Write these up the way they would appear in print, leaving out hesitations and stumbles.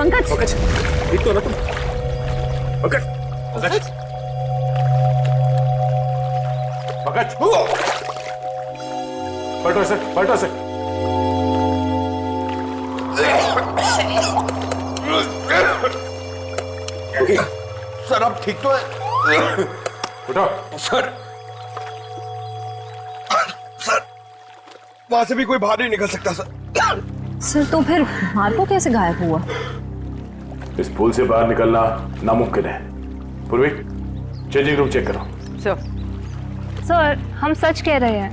पंकज पंकज ठीक तो ना तुम? पंकज पंकज पंकज पलटो सर सर अब ठीक तो है? उठो सर वहां से भी कोई बाहर नहीं निकल सकता सर। सर तो फिर मार्को कैसे गायब हुआ? इस पुल से बाहर निकलना नामुमकिन है। पूर्वी चेंजिंग रूम चेक करो। सर हम सच कह रहे हैं,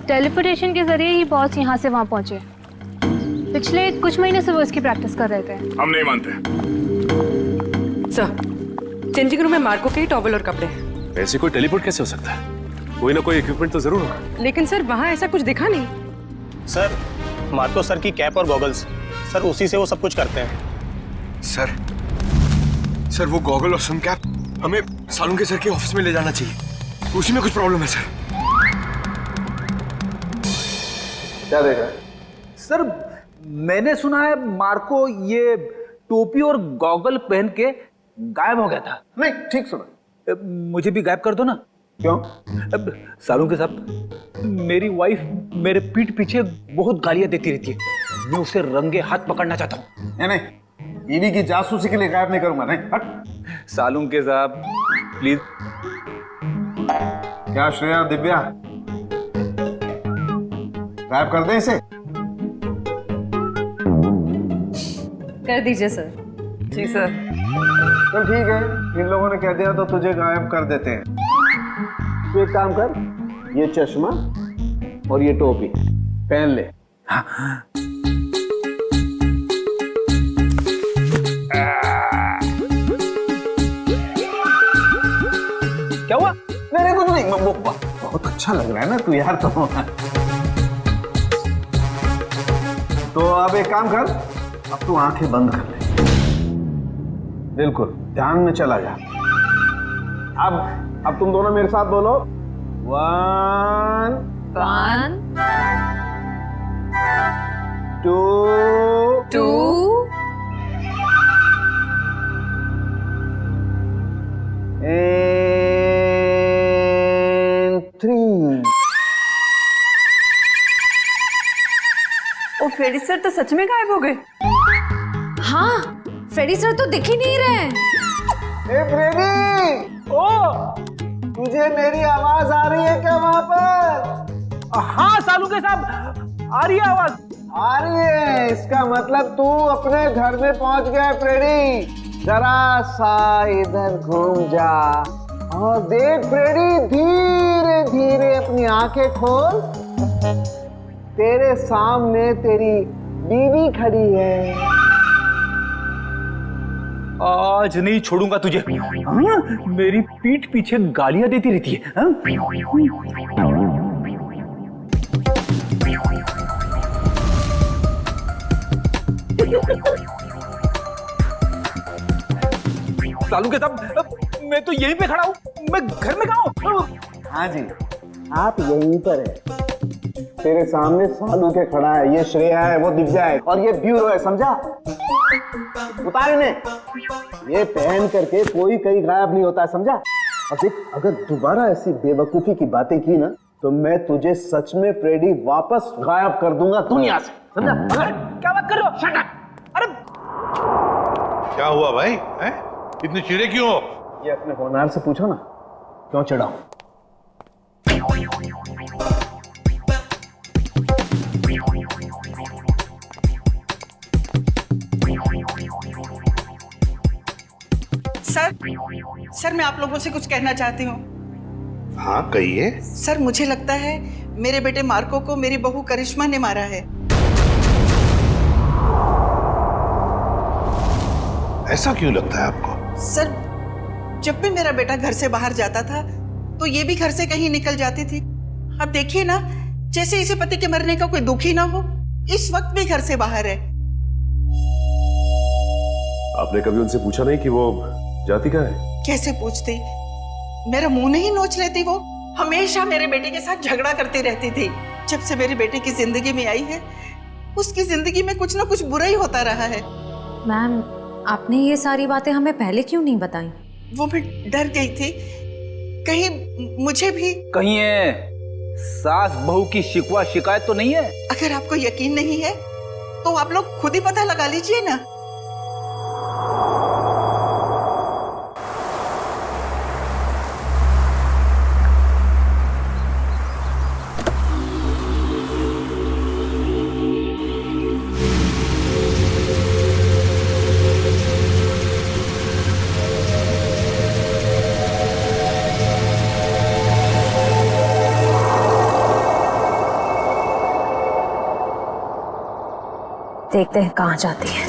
टेलीपोर्टेशन के जरिए ही बॉस यहाँ से वहाँ पहुँचे। पिछले कुछ महीने से वो इसकी प्रैक्टिस कर रहे थे। हम नहीं मानते। सर चेंजिंग रूम में मार्को के टॉवल और कपड़े। ऐसे कोई टेलीपोर्ट कैसे हो सकता है? कोई ना कोई इक्विपमेंट तो जरूर होगा। लेकिन सर वहाँ ऐसा कुछ दिखा नहीं। सर मार्को सर की कैप और गॉगल्स, सर उसी से वो सब कुछ करते हैं। सर वो गॉगल और सन कैप हमें सालून के सर के ऑफिस में ले जाना चाहिए, उसी में कुछ प्रॉब्लम है सर। क्या देख रहा है? सर मैंने सुना है मार्को ये टोपी और गॉगल पहन के गायब हो गया था। नहीं ठीक सुना। मुझे भी गायब कर दो ना। क्यों? सालून के साहब, मेरी वाइफ मेरे पीठ पीछे बहुत गालियां देती रहती है। मैं उसे रंगे हाथ पकड़ना चाहता हूँ। नहीं, बीवी की जासूसी के लिए गायब नहीं करूंगा। नहीं हट। सालून के साहब प्लीज। क्या श्रेया दिव्या, गायब कर दें इसे? कर दीजिए सर। जी सर। चल ठीक है, इन लोगों ने कह दिया तो तुझे गायब कर देते हैं। तू एक काम कर, ये चश्मा और ये टोपी पहन ले। क्या हुआ? नहीं कुछ नहीं, बहुत अच्छा लग रहा है ना तू यार। तो अब एक काम कर, अब तू आंखें बंद कर ले, बिल्कुल ध्यान में चला जा। अब तुम दोनों मेरे साथ बोलो, 1 2 and 3। ओ फ्रेडी सर तो सच में गायब हो गए। हाँ, फ्रेडी सर तो दिख ही नहीं रहे। ए फ्रेडी, ओ तुझे मेरी आवाज आ रही है क्या वहां पर? हाँ सालून के साहब, आ रही है आवाज। आ रही है, इसका मतलब तू अपने घर में पहुंच गया फ्रेडी। जरा सा इधर घूम जा और देख फ्रेडी, धीरे धीरे अपनी आंखें खोल। तेरे सामने तेरी बीवी खड़ी है। आज नहीं छोड़ूंगा तुझे। हाँ? मेरी पीठ पीछे गालियां देती रहती है। हाँ? सालू के साहब, मैं तो यहीं पे खड़ा हूँ, मैं घर में कहाँ हूँ? हाँ जी, आप यहीं पर है। तेरे सामने सालू के खड़ा है, ये श्रेया है, वो दिव्या है और ये ब्यूरो है, समझा? उतार इन्हें। ये पहन करके कोई कहीं गायब नहीं होता है, समझा? और देख, अगर दोबारा ऐसी बेवकूफी की बातें की ना तो मैं तुझे सच में फ्रेडी वापस गायब कर दूंगा दुनिया से, समझा? क्या बात कर रहे हो? Shut up! अरे क्या हुआ भाई? हैं? इतने चिढ़े क्यों हो? ये अपने होनहार से पूछो ना, क्यों चिढ़ा हूं? सर मैं आप लोगों से कुछ कहना चाहती हूँ। हाँ कहिए। सर मुझे लगता है मेरे बेटे मार्को को मेरी बहू करिश्मा ने मारा है। ऐसा क्यों लगता है आपको? सर जब भी मेरा बेटा घर से बाहर जाता था तो ये भी घर से कहीं निकल जाती थी। अब देखिए ना, जैसे इसे पति के मरने का कोई दुख ही ना हो, इस वक्त भी घर से बाहर है। आपने कभी उनसे पूछा नहीं कि वो जाती कहाँ है? कैसे पूछती, मेरा मुंह नहीं नोच लेती। वो हमेशा मेरे बेटे के साथ झगड़ा करती रहती थी। जब से मेरे बेटे की जिंदगी में आई है, उसकी जिंदगी में कुछ ना कुछ बुरा ही होता रहा है। मैम, आपने ये सारी बातें हमें पहले क्यों नहीं बताई? वो मैं डर गई थी, कहीं मुझे भी। कहीं है सास बहू की शिकवा शिकायत तो नहीं है? अगर आपको यकीन नहीं है तो आप लोग खुद ही पता लगा लीजिए ना। देखते हैं कहाँ जाती है।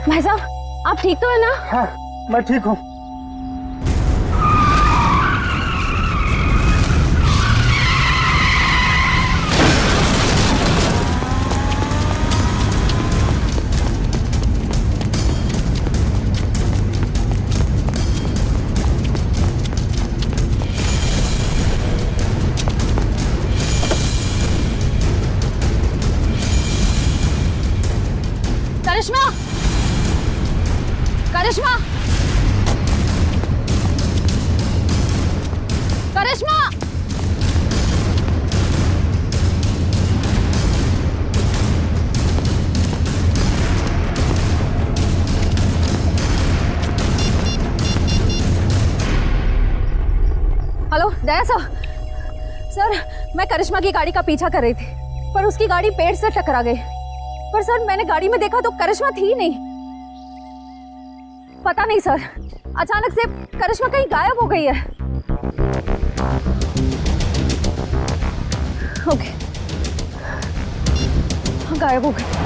भाई साहब, आप ठीक तो है ना? हाँ, मैं ठीक हूँ। करिश्मा, करिश्मा, करिश्मा, हेलो दया सर। सर, मैं करिश्मा की गाड़ी का पीछा कर रही थी, पर उसकी गाड़ी पेड़ से टकरा गई। पर सर, मैंने गाड़ी में देखा तो करिश्मा थी नहीं। पता नहीं सर, अचानक से करिश्मा कहीं गायब हो गई है। ओके, गायब हो गई।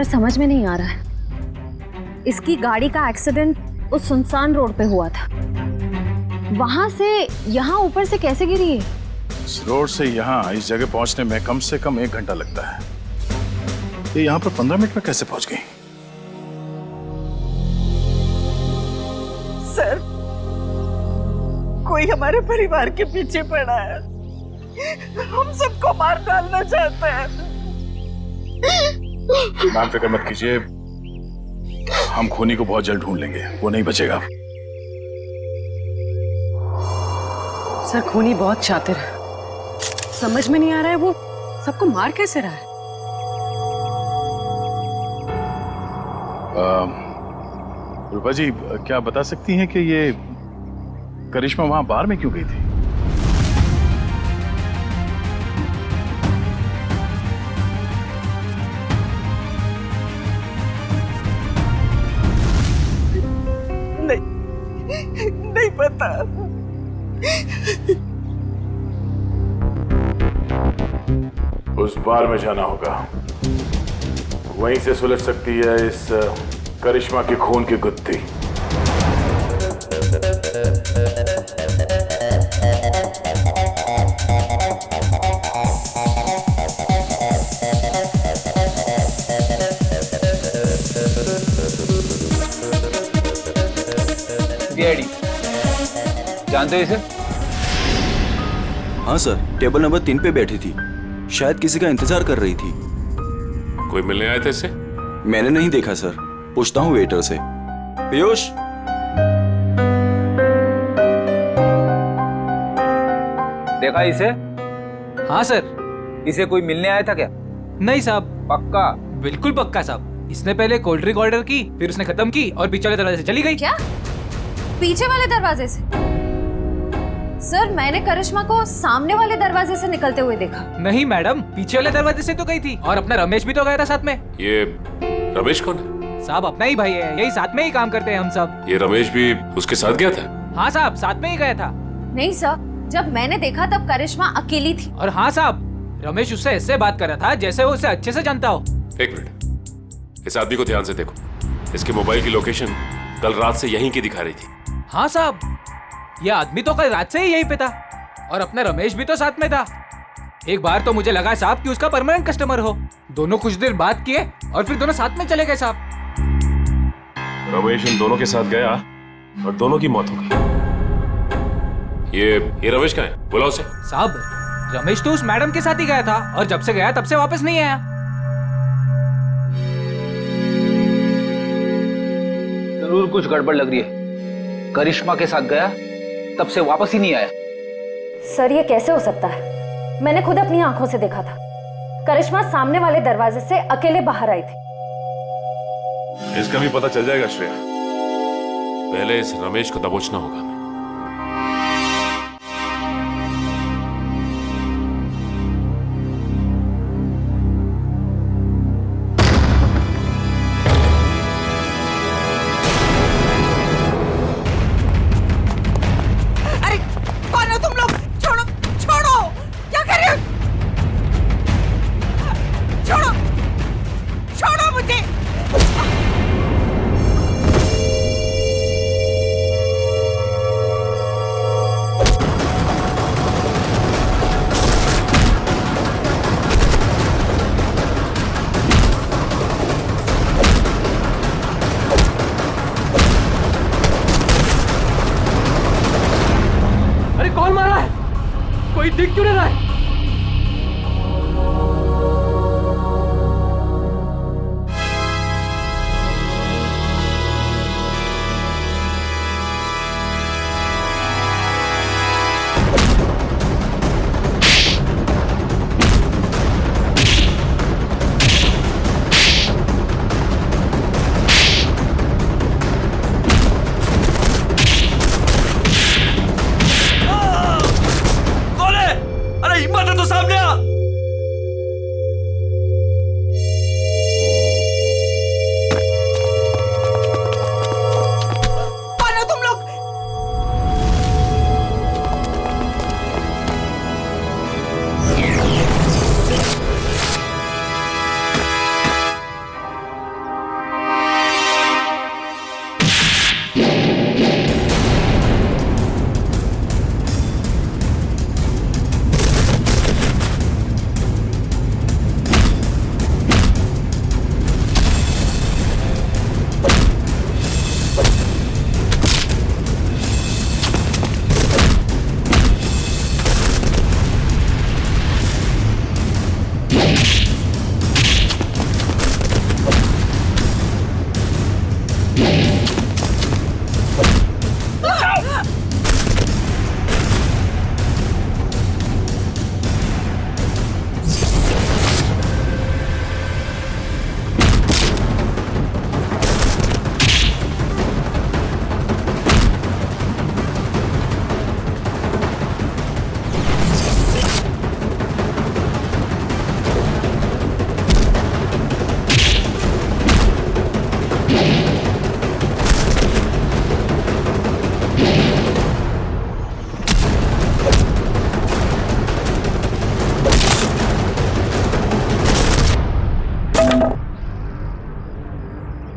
समझ में नहीं आ रहा है। इसकी गाड़ी का एक्सीडेंट उस सुनसान रोड पे हुआ था, वहां से यहाँ ऊपर से कैसे गिरी है? इस रोड से यहाँ इस जगह पहुंचने में कम से कम 1 घंटा लगता है। ये यहाँ पर 15 मिनट में कैसे पहुंच गई? सर, कोई हमारे परिवार के पीछे पड़ा है, हम सबको मार डालना चाहता है। मैम फिक्र मत कीजिए, हम खूनी को बहुत जल्द ढूंढ लेंगे, वो नहीं बचेगा। सर खूनी बहुत शातिर है, समझ में नहीं आ रहा है वो सबको मार कैसे रहा है। रूपा जी, क्या बता सकती हैं कि ये करिश्मा वहां बार में क्यों गई थी? नहीं पता। उस बार में जाना होगा, वहीं से सुलझ सकती है इस करिश्मा की खून की गुत्थी। जानते हो इसे? हाँ सर, टेबल नंबर 3 पे बैठी थी, शायद किसी का इंतजार कर रही थी। कोई मिलने आए थे इससे? मैंने नहीं देखा सर, पूछता हूँ वेटर से। पीयूष, देखा इसे? हाँ सर, इसे कोई मिलने आया था क्या? नहीं साहब। पक्का? बिल्कुल पक्का साहब। इसने पहले कोल्ड ड्रिंक ऑर्डर की, फिर उसने खत्म की और पीछे वाले दरवाजे से चली गई। क्या? पीछे वाले दरवाजे से? सर, मैंने करिश्मा को सामने वाले दरवाजे से निकलते हुए देखा। नहीं मैडम, पीछे वाले दरवाजे से तो गई थी, और अपना रमेश भी तो गया था साथ में। ये रमेश कौन है? साहब अपना ही भाई है, यही साथ में ही काम करते हैं हम सब। ये रमेश भी उसके साथ गया था? हाँ साहब, साथ में ही गया था। नहीं सर, जब मैंने देखा तब करिश्मा अकेली थी। और हाँ साहब, रमेश उससे ऐसे बात कर रहा था जैसे वो उसे अच्छे से जानता हो। 1 मिनट, इस आदमी को ध्यान से देखो। इसके मोबाइल की लोकेशन कल रात से यहीं की दिखा रही थी। हाँ साहब, ये आदमी तो कल रात से ही यहीं पे था, और अपना रमेश भी तो साथ में था। एक बार तो मुझे लगा साहब कि उसका परमानेंट कस्टमर हो। दोनों कुछ देर बात किए और फिर दोनों साथ में चले गए साहब। रमेश इन दोनों के साथ गया और दोनों की मौत हो गई। ये रमेश कहाँ है? बुलाओ उसे। साहब, रमेश तो उस मैडम के साथ ही गया था, और जब से गया तब से वापस नहीं आया। जरूर कुछ गड़बड़ लग रही है। करिश्मा के साथ गया, तब से वापस ही नहीं आया। सर, ये कैसे हो सकता है? मैंने खुद अपनी आंखों से देखा था। करिश्मा सामने वाले दरवाजे से अकेले बाहर आई थी। इसका भी पता चल जाएगा श्रेया। पहले इस रमेश को दबोचना होगा। अरे कौन हो तुम लोग? छोड़ो छोड़ो, क्या कर रहे हो? छोड़ो छोड़ो मुझे। अरे कौन मारा है? कोई दिख क्यों नहीं रहा है?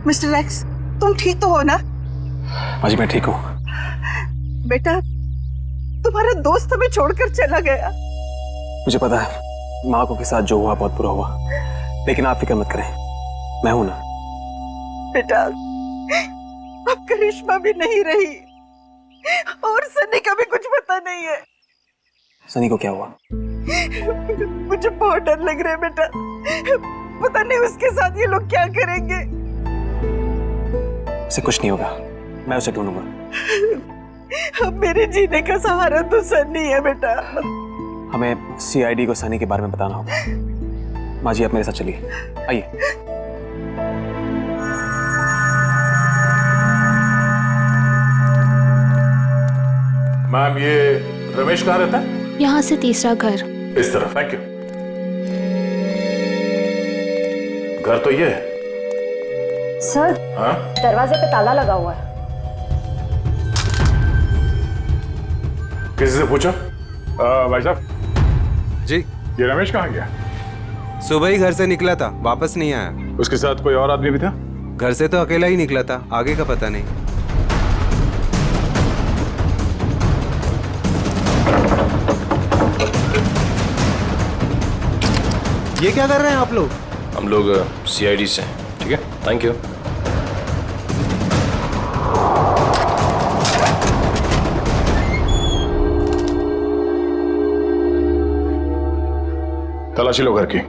मिस्टर एक्स, तुम ठीक तो हो ना? माँ जी मैं ठीक हूँ। बेटा, तुम्हारा दोस्त हमें छोड़कर चला गया। मुझे पता है माँ को के साथ जो हुआ बहुत बुरा हुआ, लेकिन आप फिक्र मत करें, मैं हूं ना। बेटा, अब करिश्मा भी नहीं रही और सनी का भी कुछ पता नहीं है। सनी को क्या हुआ? मुझे बहुत डर लग रहा है बेटा, पता नहीं उसके साथ ये लोग क्या करेंगे। उसे कुछ नहीं होगा, मैं उसे ढूंढूंगा। अब मेरे जीने का सहारा तो सनी है बेटा। हमें सीआईडी को सनी के बारे में बताना होगा। माँ जी आप मेरे साथ चलिए, आइए। मैम, ये रमेश कहाँ रहता है? यहाँ से तीसरा घर। इस तरफ। Thank you. घर तो ये है। सर, हाँ? दरवाजे पे ताला लगा हुआ है। किसी से पूछा? भाई साहब जी, ये रमेश कहाँ गया? सुबह ही घर से निकला था, वापस नहीं आया। उसके साथ कोई और आदमी भी था? घर से तो अकेला ही निकला था, आगे का पता नहीं। ये क्या कर रहे हैं आप लोग? हम लोग सीआईडी से हैं। ठीक है, थैंक यू। तलाशी लो घर की।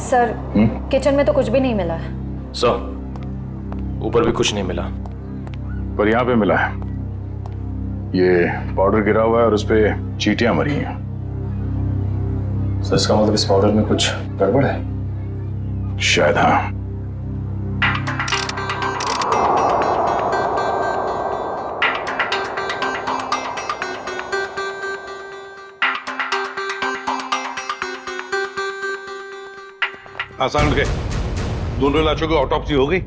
सर, किचन में तो कुछ भी नहीं मिला है। सर, ऊपर भी कुछ नहीं मिला, पर यहाँ पे मिला है। ये पाउडर गिरा हुआ है और उस पे चींटियां मरी हैं। सर, इसका मतलब इस पाउडर में कुछ गड़बड़ है? शायद हाँ। आसान गए, दोनों लाशों की ऑटोप्सी हो गई।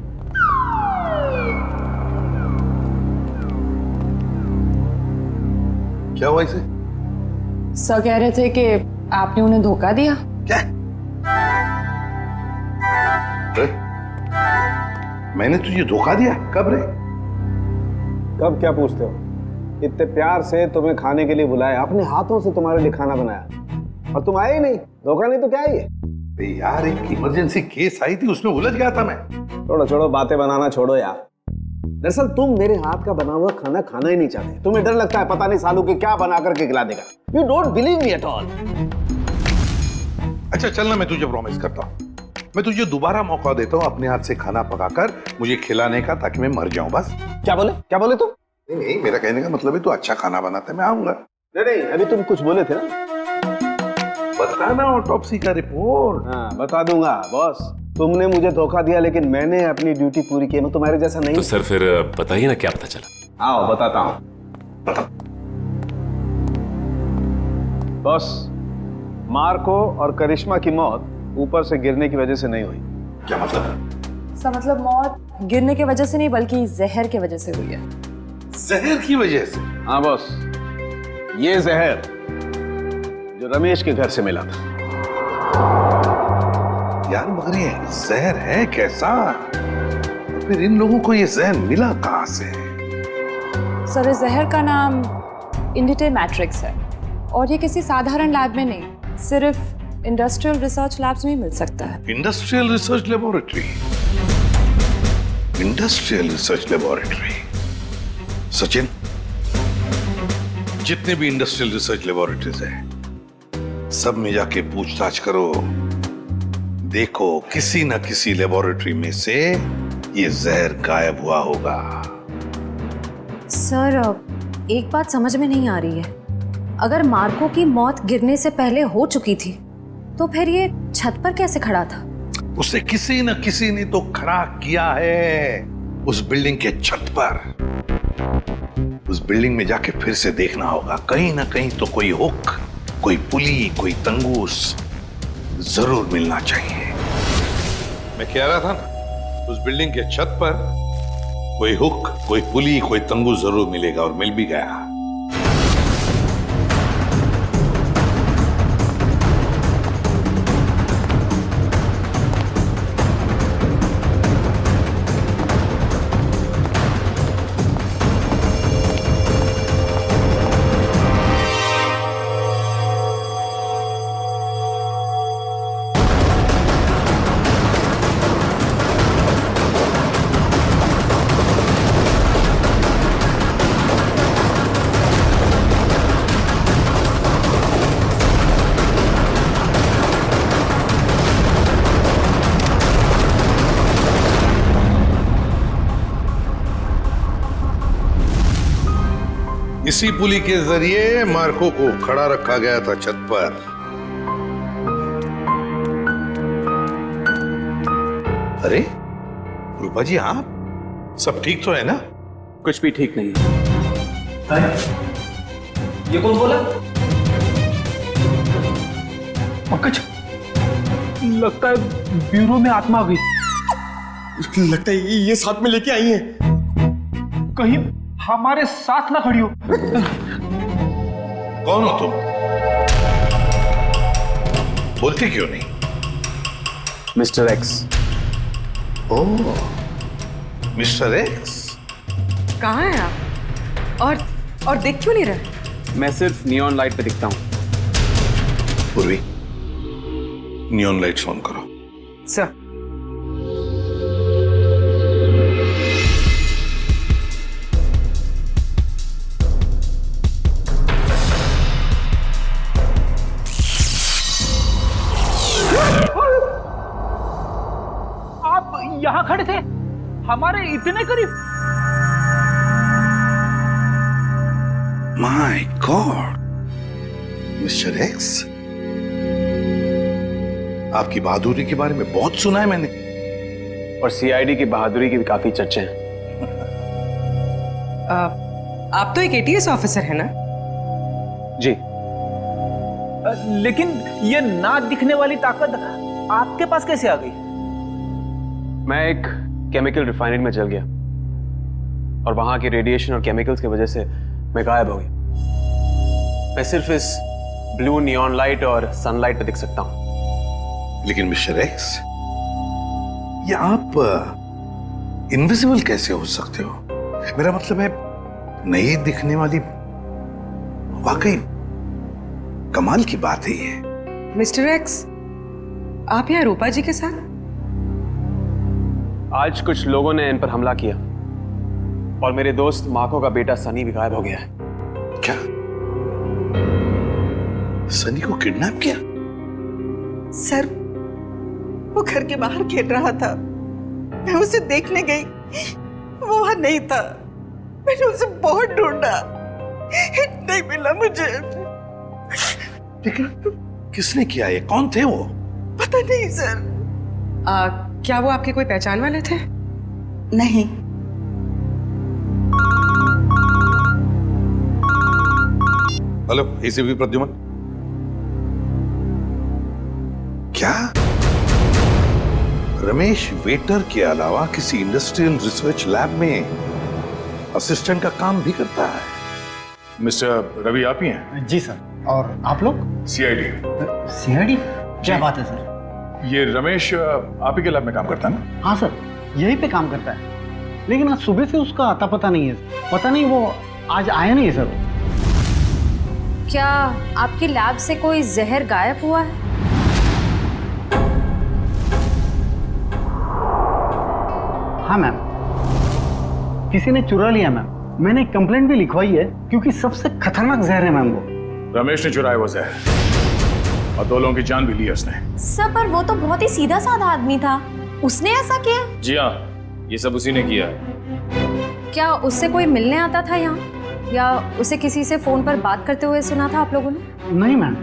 क्या हुआ इसे? सर कह रहे थे कि आपने उन्हें धोखा दिया। क्या? मैंने तुझे धोखा दिया? कब रे? कब क्या पूछते हो? इतने प्यार से तुम्हें खाने के लिए बुलाया, अपने हाथों से तुम्हारे लिए खाना बनाया और तुम आए ही नहीं। धोखा नहीं तो क्या है ये? यार एक इमरजेंसी केस आई थी, उसमें उलझ गया था मैं। छोड़ो छोड़ो, बातें बनाना छोड़ो यार। दरअसल तुम मेरे हाथ का बना हुआ खाना खाना ही नहीं चाहते। तुम्हें डर लगता है पता नहीं सालू के क्या बना करके खिला देगा। You don't believe me at all. अच्छा चल ना, मैं तुझे प्रॉमिस करता हूँ, मैं तुझे दोबारा मौका देता हूँ अपने हाथ से खाना पकाकर मुझे खिलाने का, ताकि मैं मर जाऊं बस। क्या बोले तुम? नहीं, मेरा कहने का मतलब है तू अच्छा खाना बनाता है, मैं आऊंगा। नहीं, अभी तुम कुछ बोले थे ना। बताना ऑटोप्सी का रिपोर्ट। हाँ बता दूंगा बॉस। तुमने मुझे धोखा दिया, लेकिन मैंने अपनी ड्यूटी पूरी की। मैं तुम्हारे जैसा नहीं। तो सर फिर बताइए ना, क्या पता चला? आओ बताता हूँ। बॉस, मार्को और करिश्मा की मौत ऊपर से गिरने की वजह से नहीं हुई। क्या मतलब? सर मतलब मौत गिरने की वजह से नहीं, बल्कि जहर की वजह से हुई है। जहर की वजह से? हाँ बॉस, ये जहर जो रमेश के घर से मिला था। यार मगर ये जहर है कैसा? तो फिर इन लोगों को ये जहर मिला कहां से? सर इस जहर का नाम इंडिटे मैट्रिक्स है और ये किसी साधारण लैब में नहीं, सिर्फ इंडस्ट्रियल रिसर्च लैब्स में ही मिल सकता है। Industrial research laboratory? Industrial research laboratory? Sachin, जितने भी इंडस्ट्रियल रिसर्च लेबोरेटरीज हैं, सब में जाके पूछताछ करो। देखो किसी न किसी लेबोरेटरी में से ये जहर गायब हुआ होगा। सर, एक बात समझ में नहीं आ रही है। अगर मार्को की मौत गिरने से पहले हो चुकी थी, तो फिर ये छत पर कैसे खड़ा था? उसे किसी न किसी ने तो खड़ा किया है उस बिल्डिंग के छत पर। उस बिल्डिंग में जाके फिर से देखना होगा। कहीं ना कहीं तो कोई हुक, कोई पुली, कोई तंगूस जरूर मिलना चाहिए। मैं कह रहा था ना, उस बिल्डिंग के छत पर कोई हुक, कोई पुली, कोई तंगूस जरूर मिलेगा, और मिल भी गया। इसी पुली के जरिए मार्को को खड़ा रखा गया था छत पर। अरे रूपा जी, आप सब ठीक तो है ना? कुछ भी ठीक नहीं है। ये कौन बोला? पंकज, लगता है ब्यूरो में आत्मा आ गई। लगता है ये साथ में लेके आई हैं। कहीं हमारे साथ ना खड़ी हो। कौन हो तुम? बोलते क्यों नहीं? Mister X. Oh, mister X. कहाँ हैं आप? और दिख क्यों नहीं रहे? मैं सिर्फ नियॉन लाइट पे दिखता हूँ। पूर्वी, नियॉन लाइट्स ऑन करो। सर। यहाँ खड़े थे, हमारे इतने करीब। माय गॉड, मिस्टर एक्स, आपकी बहादुरी के बारे में बहुत सुना है मैंने। और सीआईडी की बहादुरी की भी काफी चर्चे हैं। आप तो एक एटीएस ऑफिसर है ना? जी। लेकिन ये ना दिखने वाली ताकत आपके पास कैसे आ गई? मैं एक केमिकल रिफाइनरी में चल गया और वहां के रेडिएशन और केमिकल्स की वजह से मैं गायब हो गया। मैं सिर्फ इस ब्लू नियॉन लाइट और सनलाइट पे दिख सकता हूं। लेकिन मिस्टर एक्स, ये आप इनविजिबल कैसे हो सकते हो? मेरा मतलब है, नहीं दिखने वाली वाकई कमाल की बात है ये। मिस्टर एक्स, आप यहाँ रूपा जी के साथ? आज कुछ लोगों ने इन पर हमला किया और मेरे दोस्त मार्को का बेटा सनी भी गायब हो गया है। क्या? सनी को किडनैप किया? सर, वो घर के बाहर खेल रहा था, मैं उसे देखने गई, वो वहां नहीं था। मैंने उसे बहुत ढूंढा, नहीं मिला मुझे। लेकिन किसने किया ये? कौन थे वो? पता नहीं सर। क्या वो आपके कोई पहचान वाले थे? नहीं। Hello, ACP Pradyuman. क्या रमेश वेटर के अलावा किसी इंडस्ट्रियल रिसर्च लैब में असिस्टेंट का काम भी करता है? मिस्टर रवि आप ही हैं? जी सर। और आप लोग? सीआईडी। सीआईडी? क्या बात है सर? ये रमेश आप ही के लैब में काम करता है ना? हाँ सर, यहीं पे काम करता है, लेकिन आज सुबह से उसका आता पता नहीं है। पता नहीं वो आज आया नहीं है सर। क्या आपकी लैब से कोई जहर गायब हुआ है? हाँ मैम, किसी ने चुरा लिया मैम। मैंने कंप्लेंट भी लिखवाई है क्योंकि सबसे खतरनाक जहर है मैम वो। रमेश ने चुराया वो जहर और 2 लोगों की जान भी ली उसने। सर, पर वो तो बहुत ही सीधा साधा आदमी था, उसने ऐसा किया? जी हाँ, ये सब उसी ने किया है। क्या उससे कोई मिलने आता था यहाँ, या उसे किसी से फोन पर बात करते हुए सुना था आप लोगों ने? नहीं मैम।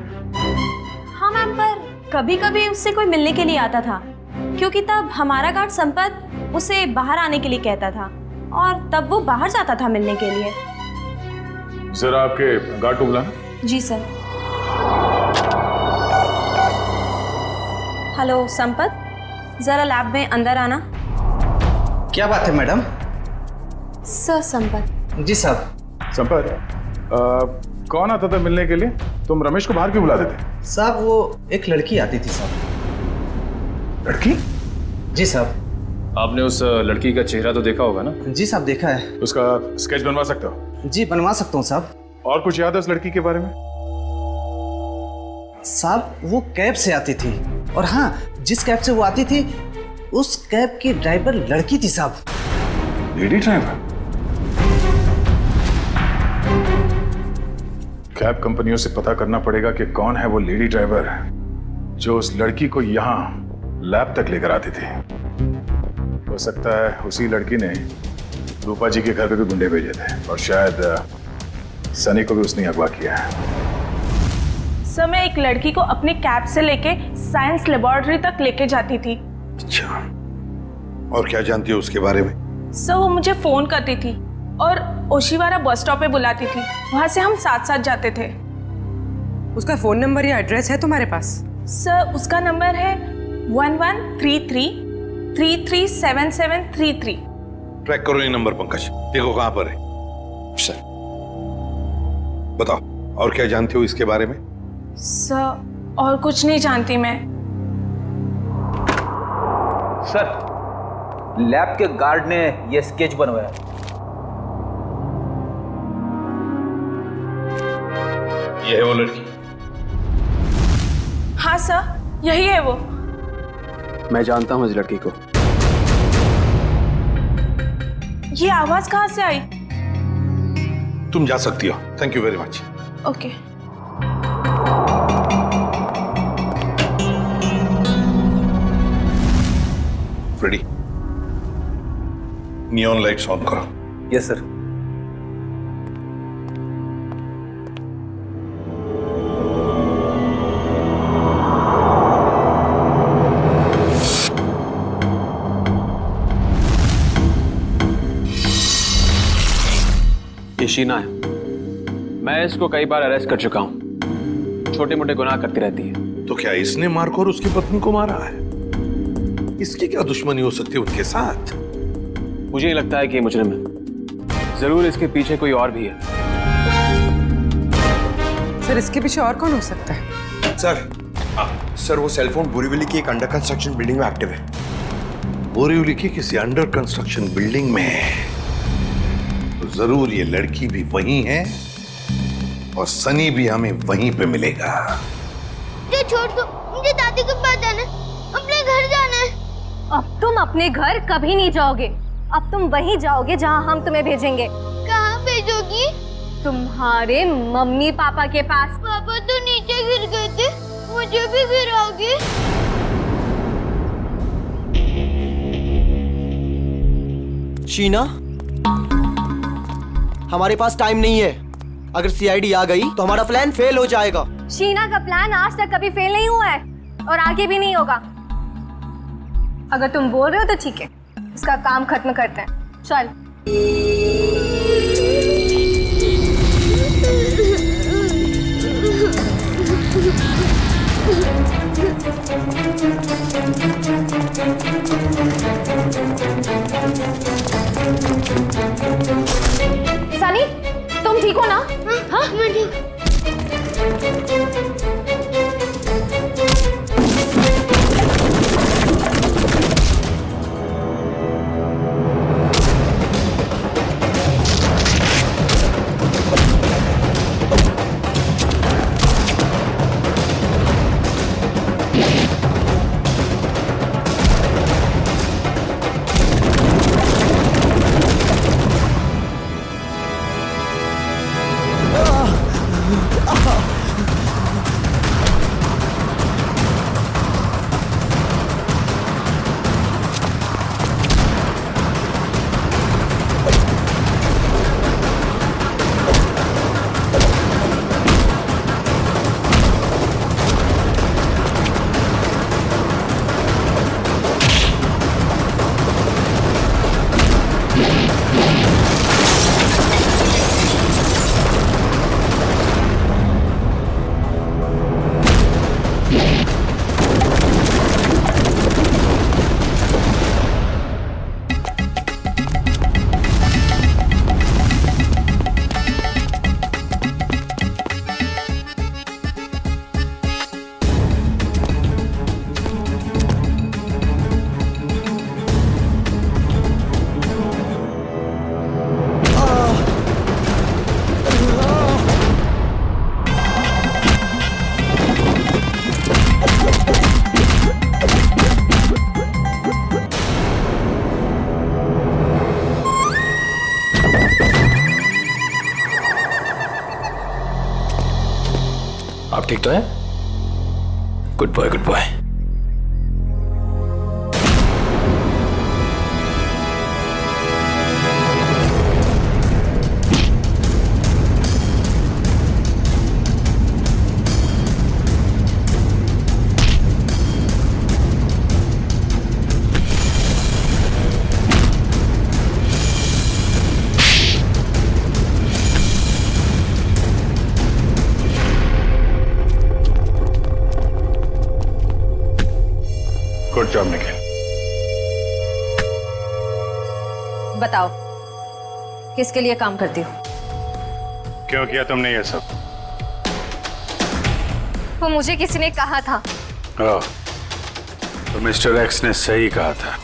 हाँ मैम, पर कभी कभी उससे कोई मिलने के लिए आता था, क्योंकि तब हमारा गार्ड संपत उसे बाहर आने के लिए कहता था और तब वो बाहर जाता था मिलने के लिए। जरा आपके गार्ड को बुलाना। जी सर। हेलो संपत, जरा लैब में अंदर आना। क्या बात है मैडम? सर संपत। जी साहब। संपत, कौन आता था मिलने के लिए? तुम रमेश को बाहर क्यों बुला देते? साहब वो एक लड़की आती थी साहब। लड़की? जी साहब। आपने उस लड़की का चेहरा तो देखा होगा ना? जी साहब देखा है। उसका स्केच बनवा सकते हो? जी बनवा सकता हूँ साहब। और कुछ याद है उस लड़की के बारे में? साहब वो कैब से आती थी, और हाँ जिस कैब से वो आती थी उस कैब की ड्राइवर लड़की थी साहब। Lady driver? कैब कंपनियों से पता करना पड़ेगा कि कौन है वो लेडी ड्राइवर जो उस लड़की को यहाँ लैब तक लेकर आती थी। हो सकता है उसी लड़की ने रूपा जी के घर पे भी गुंडे भेजे थे, और शायद सनी को भी उसने अगवा किया है। सर मैं एक लड़की को अपने कैब से लेके साइंस लेबोरेटरी तक लेके जाती थी। अच्छा, और क्या जानती हो उसके बारे में? सर वो मुझे फोन करती थी और ओशिवारा बस स्टॉप पे बुलाती थी, वहां से हम साथ साथ जाते थे। उसका फोन नंबर या एड्रेस है तुम्हारे पास? सर उसका नंबर है 1133337733। ट्रैक करो ये नंबर पंकज, देखो कहां पर है। सर बताओ, और क्या जानते हो इसके बारे में? सर और कुछ नहीं जानती मैं। सर लैब के गार्ड ने यह स्केच बनवाया। ये है वो लड़की? हाँ सर यही है वो। मैं जानता हूँ इस लड़की को। ये आवाज कहाँ से आई? तुम जा सकती हो। Thank you very much. Okay. Freddy, neon lights on करो। Yes sir. ये शीना है। मैं इसको कई बार अरेस्ट कर चुका हूं। छोटे मोटे गुनाह करती रहती है। तो क्या इसने मारकर उसकी पत्नी को मारा है? इसकी क्या दुश्मनी हो सकती है उनके साथ? मुझे नहीं लगता है कि ये मुजरिम है। जरूर इसके पीछे कोई और भी है। सर इसके पीछे और कौन हो सकता है? सर वो सेलफोन बोरीवली की एक अंडर कंस्ट्रक्शन बिल्डिंग में एक्टिव है। बोरीवली की किसी अंडर कंस्ट्रक्शन बिल्डिंग में है, तो जरूर ये लड़की भी वहीं है और सनी भी हमें वहीं पे मिलेगा। मुझे छोड़ दो, मुझे दादी के पास जाना है, अपने घर जाना है। अब तुम अपने घर कभी नहीं जाओगे। अब तुम वहीं जाओगे जहां हम तुम्हें भेजेंगे। कहाँ भेजोगी? तुम्हारे मम्मी पापा के पास। पापा तो नीचे गिर गए थे, मुझे भी गिराओगे? शीना, हमारे पास टाइम नहीं है। अगर सीआईडी आ गई तो हमारा प्लान फेल हो जाएगा। शीना का प्लान आज तक कभी फेल नहीं हुआ है और आगे भी नहीं होगा। अगर तुम बोल रहे हो तो ठीक है, इसका काम खत्म करते हैं। चल। सनी, तुम ठीक हो ना? हाँ मैं ठीक। ठीक तो है? Good boy, good boy. Good job Nikhil. बताओ, किसके लिए काम करती हो? क्यों किया तुमने ये सब? वो मुझे किसी ने कहा था। ओह, तो मिस्टर एक्स ने सही कहा था।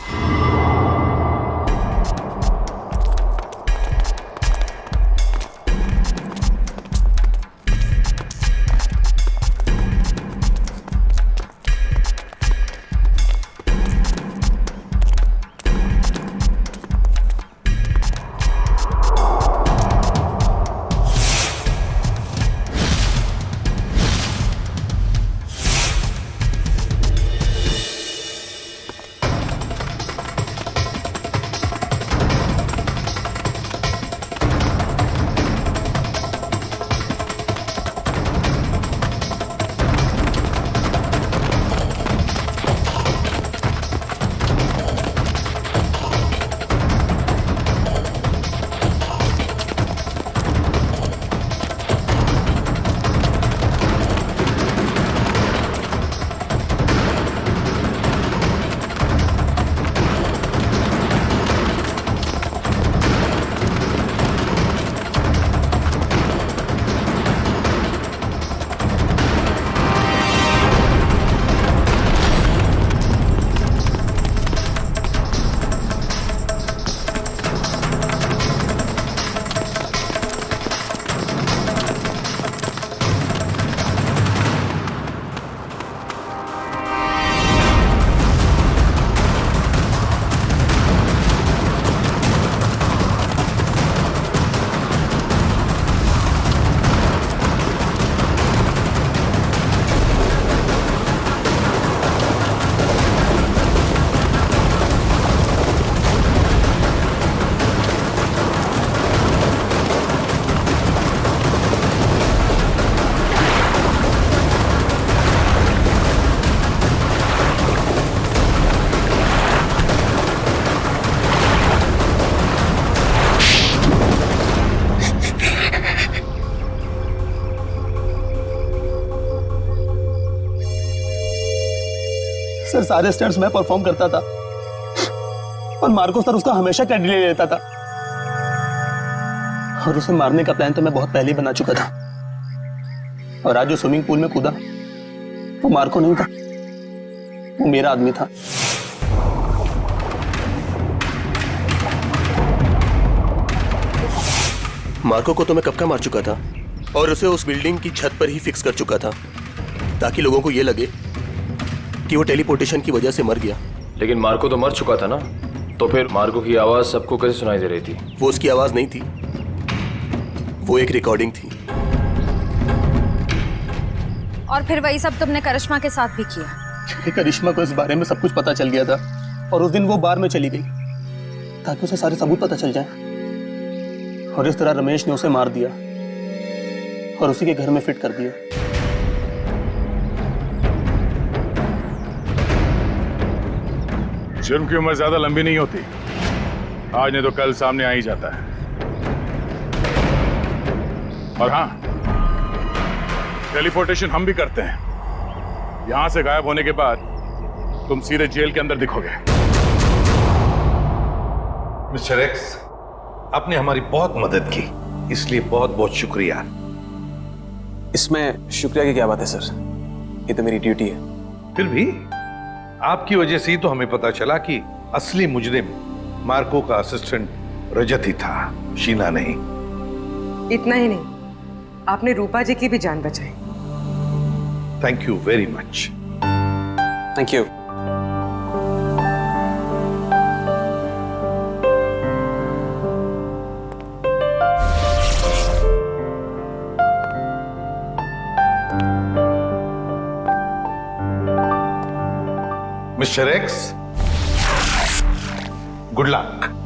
सर सारे स्टंट्स मैं परफॉर्म करता था और मार्को सर उसका हमेशा क्रेडिट ले लेता था, और उसे मारने का प्लान तो मैं बहुत पहले ही बना चुका था। और आज जो स्विमिंग पूल में कूदा वो मार्को नहीं था, वो मेरा आदमी था। मार्को को तो मैं कब का मार चुका था और उसे उस बिल्डिंग की छत पर ही फिक्स कर चुका था ताकि लोगों को यह लगे कि वो टेलीपोर्टेशन की वजह से मर गया। लेकिन मार्को तो मर चुका था ना, तो फिर मार्को की आवाज सबको कैसे सुनाई दे रही थी? वो उसकी आवाज नहीं थी, वो एक रिकॉर्डिंग थी। और फिर वही सब तुमने करिश्मा के साथ भी किया? क्योंकि करिश्मा को इस बारे में सब कुछ पता चल गया था और उस दिन वो बार में चली गई ताकि उसे सारे सबूत पता चल जाए, और इस तरह रमेश ने उसे मार दिया और उसी के घर में फिट कर दिया। जुर्म की उम्र ज्यादा लंबी नहीं होती, आज नहीं तो कल सामने आ ही जाता है। और हाँ, टेलीपोर्टेशन हम भी करते हैं। यहां से गायब होने के बाद तुम सीधे जेल के अंदर दिखोगे। मिस्टर एक्स, आपने हमारी बहुत मदद की, इसलिए बहुत बहुत शुक्रिया। इसमें शुक्रिया की क्या बात है सर, ये तो मेरी ड्यूटी है। फिर भी आपकी वजह से ही तो हमें पता चला कि असली मुजरिम मार्को का असिस्टेंट रजत ही था, शीना नहीं। इतना ही नहीं, आपने रूपा जी की भी जान बचाई। Thank you very much. Thank you. Mister x, good luck.